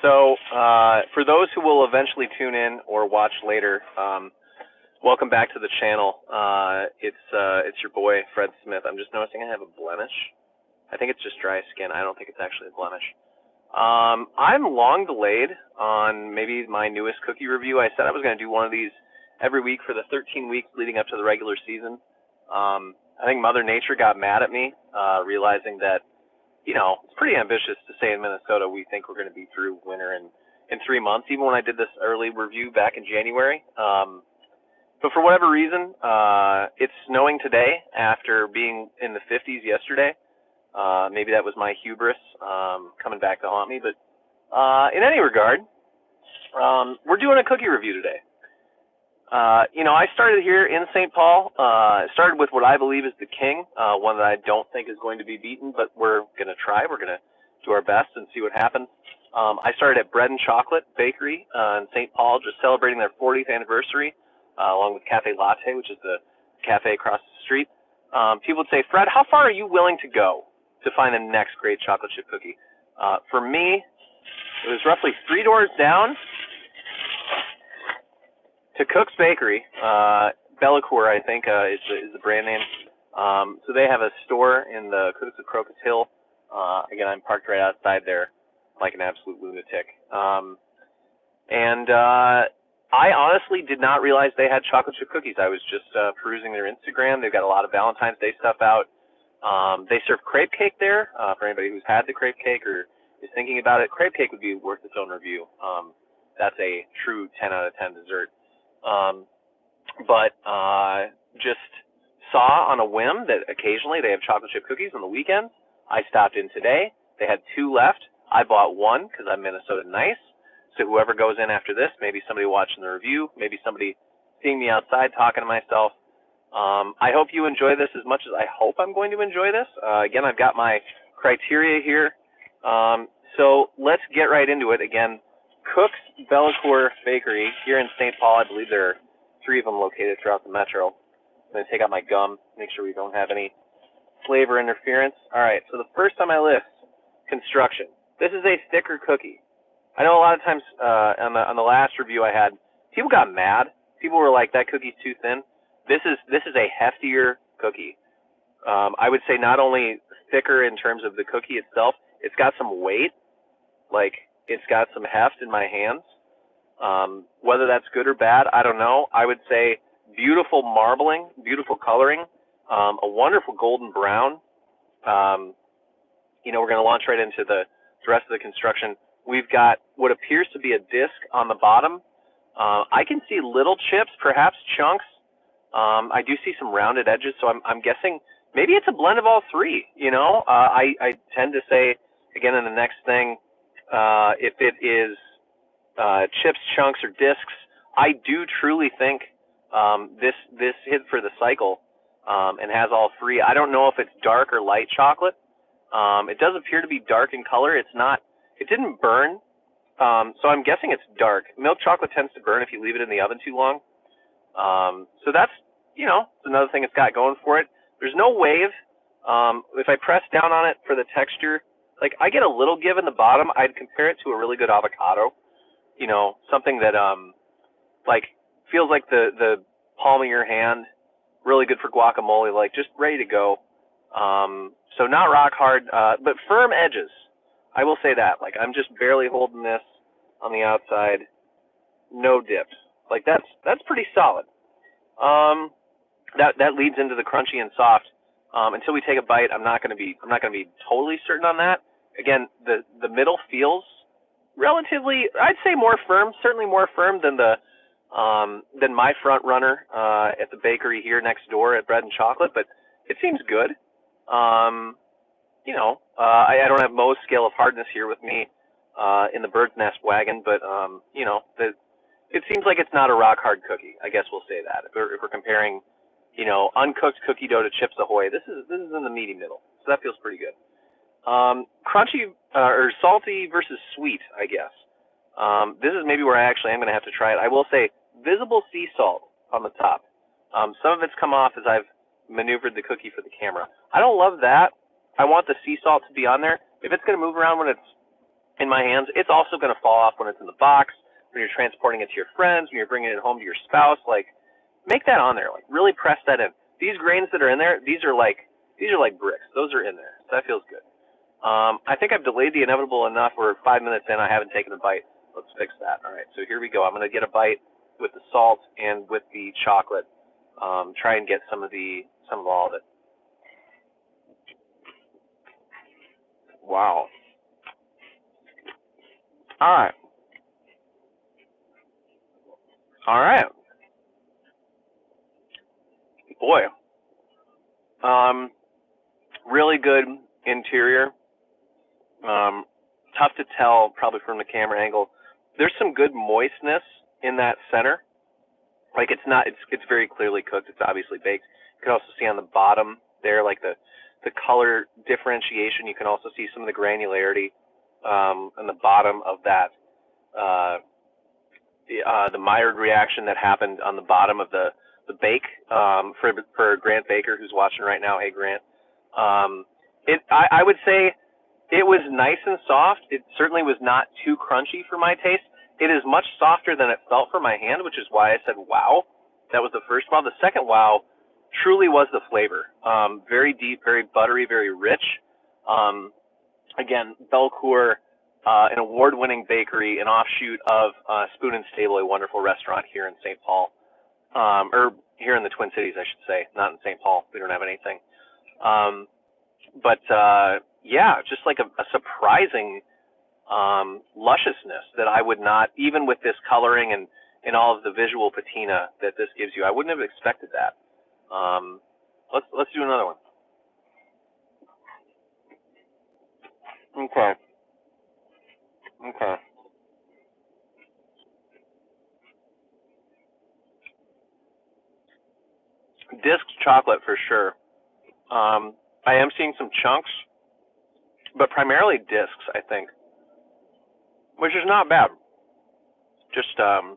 So, for those who will eventually tune in or watch later, welcome back to the channel. It's your boy Fred Smith. I'm just noticing I have a blemish. I think it's just dry skin. I don't think it's actually a blemish. I'm long delayed on maybe my newest cookie review. I said I was going to do one of these every week for the 13 weeks leading up to the regular season. I think Mother Nature got mad at me, realizing that, it's pretty ambitious to say in Minnesota we think we're going to be through winter in 3 months, even when I did this early review back in January. But for whatever reason, it's snowing today after being in the 50s yesterday. Maybe that was my hubris coming back to haunt me. But in any regard, we're doing a cookie review today. I started here in St. Paul. Started with what I believe is the king, one that I don't think is going to be beaten, but we're going to try. We're going to do our best and see what happens. I started at Bread and Chocolate Bakery in St. Paul, just celebrating their 40th anniversary, along with Cafe Latte, which is the cafe across the street. People would say, Fred, how far are you willing to go to find the next great chocolate chip cookie? For me, it was roughly 3 doors down to Cook's Bakery. Bellacour, I think, is the brand name. So they have a store in the Cooks of Crocus Hill. Again, I'm parked right outside there like an absolute lunatic. I honestly did not realize they had chocolate chip cookies. I was just perusing their Instagram. They've got a lot of Valentine's Day stuff out. They serve crepe cake there. For anybody who's had the crepe cake or is thinking about it, crepe cake would be worth its own review. That's a true 10 out of 10 dessert. But just saw on a whim that occasionally they have chocolate chip cookies on the weekends. I stopped in today. They had 2 left. I bought 1 because I'm Minnesota nice. So whoever goes in after this, maybe somebody watching the review, maybe somebody seeing me outside talking to myself. I hope you enjoy this as much as I hope I'm going to enjoy this. Again, I've got my criteria here. So let's get right into it. Again, Cook's Bellacour Bakery here in St. Paul. I believe there are 3 of them located throughout the metro. I'm going to take out my gum, make sure we don't have any flavor interference. All right, so the first on my list, construction. This is a thicker cookie. I know a lot of times on the last review I had, people got mad. People were like, that cookie's too thin. This is a heftier cookie. I would say not only thicker in terms of the cookie itself, it's got some weight. Like, it's got some heft in my hands. Whether that's good or bad, I don't know. I would say beautiful marbling, beautiful coloring, a wonderful golden brown. We're going to launch right into the rest of the construction. We've got what appears to be a disc on the bottom. I can see little chips, perhaps chunks. I do see some rounded edges, so I'm guessing maybe it's a blend of all 3. I tend to say, again, in the next thing, if it is chips, chunks, or discs, I do truly think this hit for the cycle and has all 3. I don't know if it's dark or light chocolate. It does appear to be dark in color. It didn't burn, so I'm guessing it's dark. Milk chocolate tends to burn if you leave it in the oven too long. So that's, it's another thing it's got going for it. There's no wave. If I press down on it for the texture, like, I get a little give in the bottom. I'd compare it to a really good avocado. Something that feels like the palm of your hand, really good for guacamole, like just ready to go. So not rock hard, but firm edges. I will say that. Like, I'm just barely holding this on the outside. No dips. Like, that's pretty solid. That leads into the crunchy and soft. Until we take a bite, I'm not going to be totally certain on that. Again, the middle feels relatively, I'd say, more firm. Certainly more firm than my front runner at the bakery here next door at Bread and Chocolate. But it seems good. I don't have Moe's scale of hardness here with me in the bird's nest wagon, but it seems like it's not a rock hard cookie. I guess we'll say that. If we're comparing, uncooked cookie dough to Chips Ahoy, this is in the meaty middle, so that feels pretty good. Crunchy or salty versus sweet, I guess. This is maybe where I actually am going to have to try it. I will say visible sea salt on the top. Some of it's come off as I've maneuvered the cookie for the camera. I don't love that. I want the sea salt to be on there. If it's going to move around when it's in my hands. It's also going to fall off when it's in the box, when you're transporting it to your friends, when you're bringing it home to your spouse. Like, make that on there. Like, really press that in. These grains that are in there, these are like bricks. Those are in there. So that feels good. I think I've delayed the inevitable enough. We're 5 minutes in. I haven't taken a bite. Let's fix that. All right, so here we go. I'm going to get a bite with the salt and with the chocolate. Try and get some of all of it. Wow. All right. All right. Boy. Really good interior. Tough to tell probably from the camera angle. There's some good moistness in that center. Like, it's very clearly cooked. It's obviously baked. You can also see on the bottom there, like the color differentiation. You can also see some of the granularity on the bottom of that, the Maillard reaction that happened on the bottom of the bake for Grant Baker, who's watching right now. Hey, Grant. I would say it was nice and soft. It certainly was not too crunchy for my taste. It is much softer than it felt for my hand, which is why I said wow. That was the first wow. The second wow truly was the flavor. Very deep, very buttery, very rich. Again, Belcourt, an award-winning bakery, an offshoot of Spoon and Stable, a wonderful restaurant here in St. Paul, or here in the Twin Cities, I should say, not in St. Paul. We don't have anything. But yeah, just like a surprising lusciousness that I would not, even with this coloring and all of the visual patina that this gives you, I wouldn't have expected that. Let's do another one. Okay. Okay. Disked chocolate for sure. I am seeing some chunks, but primarily discs, I think, which is not bad. Just oh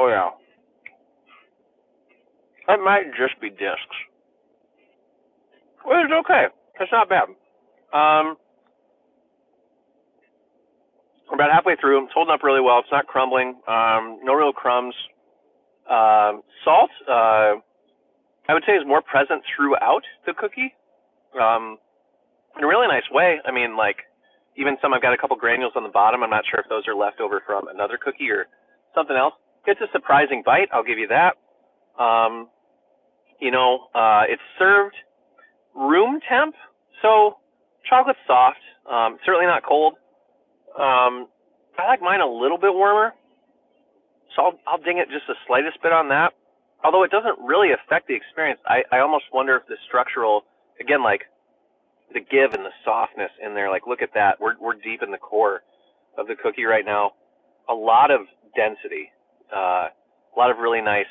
yeah, that might just be discs. Well, it's okay. It's not bad. We're about halfway through. It's holding up really well. It's not crumbling. No real crumbs. Salt, I would say, is more present throughout the cookie, in a really nice way. I mean, like, even some, I've got a couple granules on the bottom. I'm not sure if those are left over from another cookie or something else. It's a surprising bite. I'll give you that. It's served room temp, so chocolate's soft. Certainly not cold. I like mine a little bit warmer, so I'll ding it just the slightest bit on that. Although it doesn't really affect the experience, I almost wonder if the structural, again, like the give and the softness in there, like look at that. We're deep in the core of the cookie right now. A lot of density, a lot of really nice,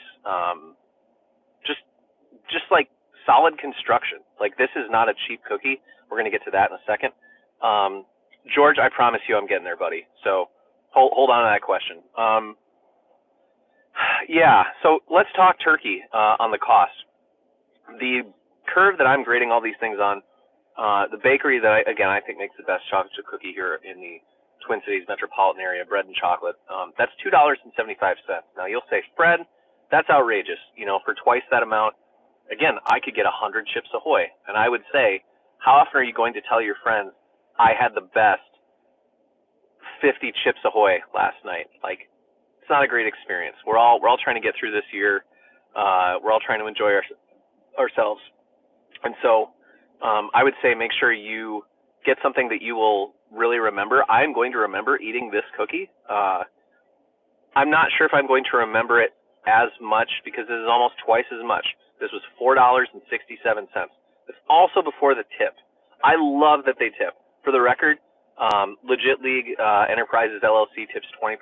just like solid construction. Like, this is not a cheap cookie. We're going to get to that in a second. George, I promise you I'm getting there, buddy. So hold on to that question. Yeah, so let's talk turkey on the cost. The curve that I'm grading all these things on, the bakery that I think makes the best chocolate chip cookie here in the Twin Cities metropolitan area, Bread and Chocolate, that's $2.75. Now you'll say, Fred, that's outrageous. For twice that amount, again, I could get 100 Chips Ahoy, and I would say, how often are you going to tell your friends, I had the best 50 Chips Ahoy last night? Like, it's not a great experience. We're all trying to get through this year. We're all trying to enjoy ourselves, and so I would say make sure you get something that you will really remember. I'm going to remember eating this cookie. I'm not sure if I'm going to remember it as much because this is almost twice as much. This was $4.67. It's also before the tip. I love that they tip. For the record, Legit League Enterprises LLC tips 20%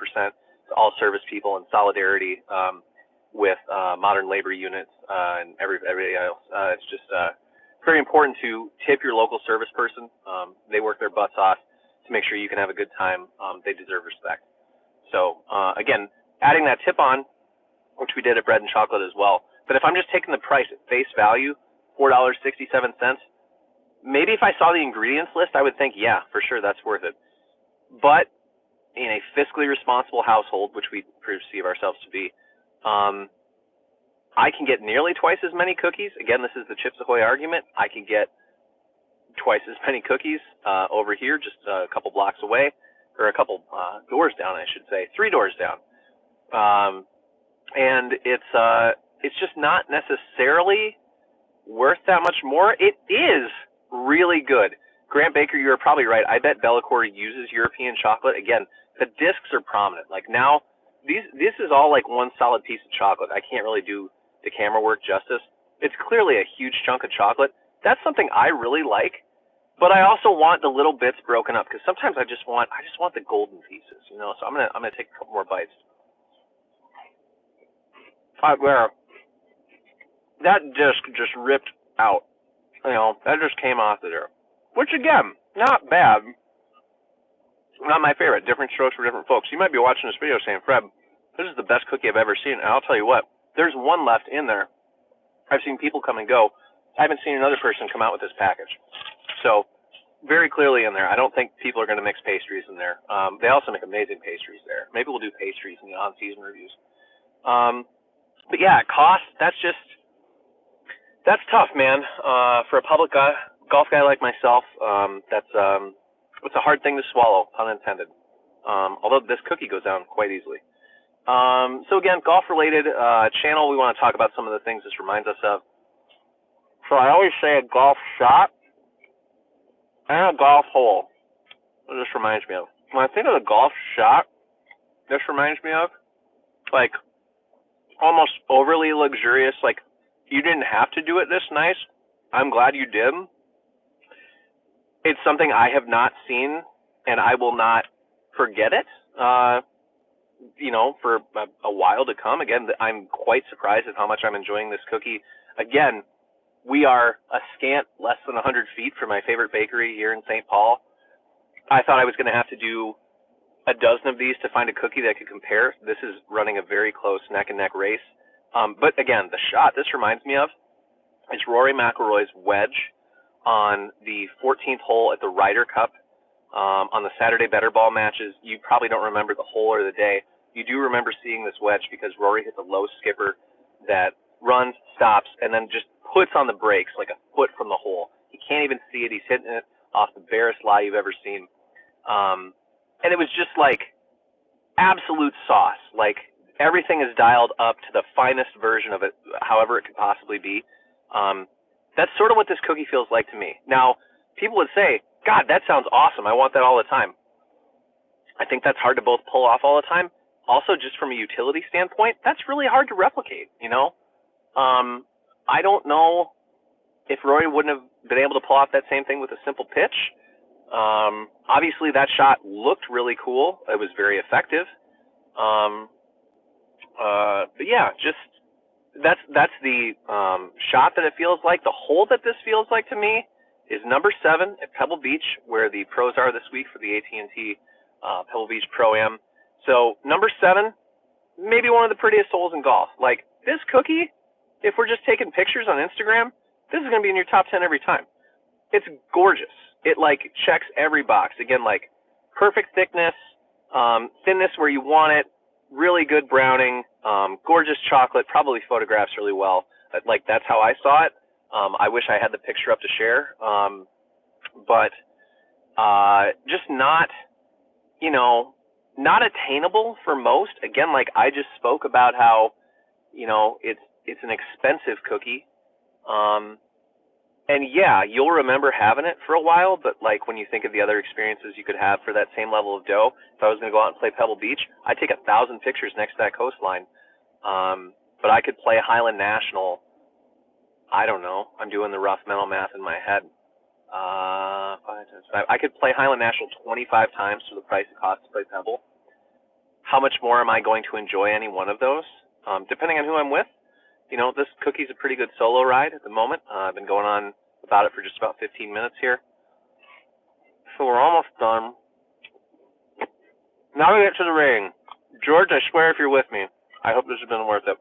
to all service people in solidarity with modern labor units and everybody else. It's just very important to tip your local service person. They work their butts off to make sure you can have a good time. They deserve respect. So again, adding that tip on, which we did at Bread and Chocolate as well. But if I'm just taking the price at face value, $4.67, maybe if I saw the ingredients list, I would think, yeah, for sure, that's worth it. But in a fiscally responsible household, which we perceive ourselves to be, I can get nearly twice as many cookies. Again, this is the Chips Ahoy argument. I can get twice as many cookies over here, just a couple blocks away, or a couple doors down, I should say, 3 doors down. And it's just not necessarily worth that much more. It is really good. Grant Baker, you are probably right. I bet Bellacore uses European chocolate. Again, the discs are prominent. Like now, this is all like one solid piece of chocolate. I can't really do the camera work justice. It's clearly a huge chunk of chocolate. That's something I really like, but I also want the little bits broken up because sometimes I just want the golden pieces, you know. So I'm gonna take a couple more bites. Where that disc just ripped out, you know, that just came off of there. Which again, not bad. Not my favorite. Different strokes for different folks. You might be watching this video saying, Fred, this is the best cookie I've ever seen. And I'll tell you what, there's one left in there. I've seen people come and go. I haven't seen another person come out with this package. So very clearly in there. I don't think people are going to mix pastries in there. They also make amazing pastries there. Maybe we'll do pastries in the on-season reviews. But yeah, cost, that's tough, man. For a public golf guy like myself, it's a hard thing to swallow, pun intended. Although this cookie goes down quite easily. So again, golf-related channel, we want to talk about some of the things this reminds us of. So I always say a golf shot and a golf hole. What this reminds me of. When I think of the golf shot, this reminds me of, like, almost overly luxurious, like, you didn't have to do it this nice. I'm glad you did. It's something I have not seen, and I will not forget it, you know, for a while to come. Again, I'm quite surprised at how much I'm enjoying this cookie. Again, we are a scant less than 100 feet from my favorite bakery here in St. Paul. I thought I was going to have to do a dozen of these to find a cookie that I could compare. This is running a very close neck-and-neck race. But again, the shot this reminds me of is Rory McIlroy's wedge on the 14th hole at the Ryder Cup on the Saturday Better Ball matches. You probably don't remember the hole or the day. You do remember seeing this wedge because Rory hits a low skipper that runs, stops, and then just puts on the brakes like a foot from the hole. He can't even see it. He's hitting it off the barest lie you've ever seen. And it was just like absolute sauce. Like everything is dialed up to the finest version of it, however it could possibly be. That's sort of what this cookie feels like to me. Now, people would say, God, that sounds awesome. I want that all the time. I think that's hard to both pull off all the time. Also, just from a utility standpoint, that's really hard to replicate, you know? I don't know if Rory wouldn't have been able to pull off that same thing with a simple pitch. Obviously, that shot looked really cool. It was very effective. But yeah, just that's the shot that it feels like. The hole that this feels like to me is number 7 at Pebble Beach, where the pros are this week for the AT&T Pebble Beach Pro-Am. So number 7, maybe one of the prettiest holes in golf. Like this cookie, if we're just taking pictures on Instagram, this is going to be in your top 10 every time. It's gorgeous. It like checks every box. Again, like perfect thickness, thinness where you want it, really good browning, gorgeous chocolate, probably photographs really well. Like that's how I saw it. I wish I had the picture up to share. But just not, you know, not attainable for most. Again, like I just spoke about how, you know, it's an expensive cookie. And yeah, you'll remember having it for a while, but like when you think of the other experiences you could have for that same level of dough, if I was going to go out and play Pebble Beach, I'd take 1,000 pictures next to that coastline. But I could play Highland National, I don't know, I'm doing the rough mental math in my head. 5 times 5. I could play Highland National 25 times for the price it costs to play Pebble. How much more am I going to enjoy any one of those? Depending on who I'm with. You know, this cookie's a pretty good solo ride at the moment. I've been going on about it for just about 15 minutes here. So we're almost done. Now we get to the rating. George, I swear if you're with me, I hope this has been worth it.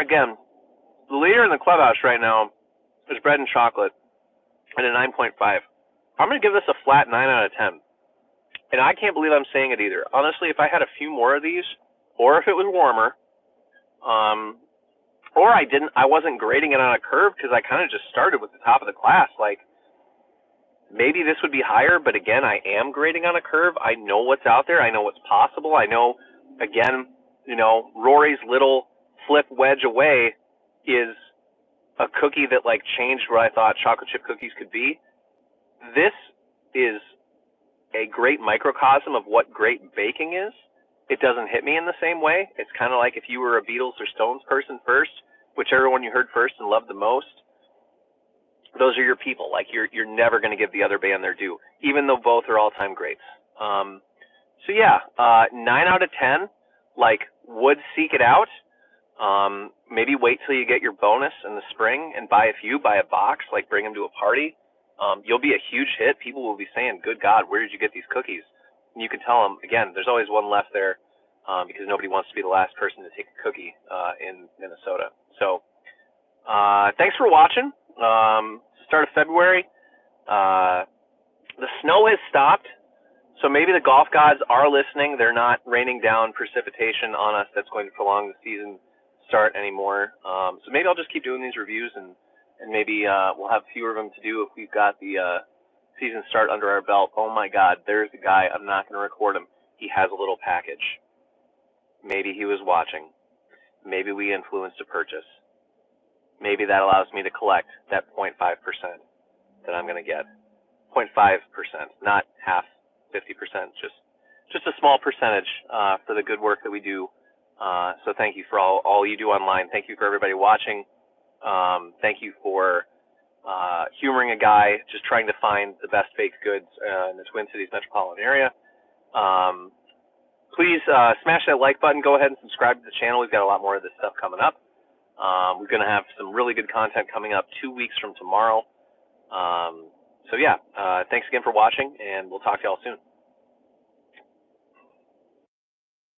Again, the leader in the clubhouse right now There's bread and chocolate, and a 9.5. I'm going to give this a flat 9 out of 10. And I can't believe I'm saying it either. Honestly, if I had a few more of these, or if it was warmer, or I wasn't grading it on a curve because I kind of just started with the top of the class. Like, maybe this would be higher, but again, I am grading on a curve. I know what's out there. I know what's possible. I know, again, Rory's little flip wedge away is a cookie that like changed what I thought chocolate chip cookies could be. This is a great microcosm of what great baking is. It doesn't hit me in the same way. It's kind of like if you were a Beatles or Stones person first, whichever one you heard first and loved the most, those are your people. Like you're never going to give the other band their due, even though both are all-time greats. So yeah, 9 out of 10. Like, would seek it out. Maybe wait till you get your bonus in the spring and buy a box, like bring them to a party. You'll be a huge hit. People will be saying, good God, where did you get these cookies? And you can tell them, again, there's always one left there because nobody wants to be the last person to take a cookie in Minnesota. So thanks for watching. Start of February. The snow has stopped, so maybe the golf gods are listening. They're not raining down precipitation on us that's going to prolong the season start anymore. So maybe I'll just keep doing these reviews, and maybe we'll have fewer of them to do if we've got the season start under our belt. Oh my God, there's the guy. I'm not going to record him. He has a little package. Maybe he was watching. Maybe we influenced a purchase. Maybe that allows me to collect that 0.5% that I'm going to get. 0.5%, not half, 50%, just a small percentage for the good work that we do. So thank you for all you do online. Thank you for everybody watching. Thank you for humoring a guy just trying to find the best baked goods in the Twin Cities metropolitan area. Please smash that like button. Go ahead and subscribe to the channel. We've got a lot more of this stuff coming up. We're going to have some really good content coming up 2 weeks from tomorrow. So yeah, thanks again for watching, and we'll talk to y'all soon.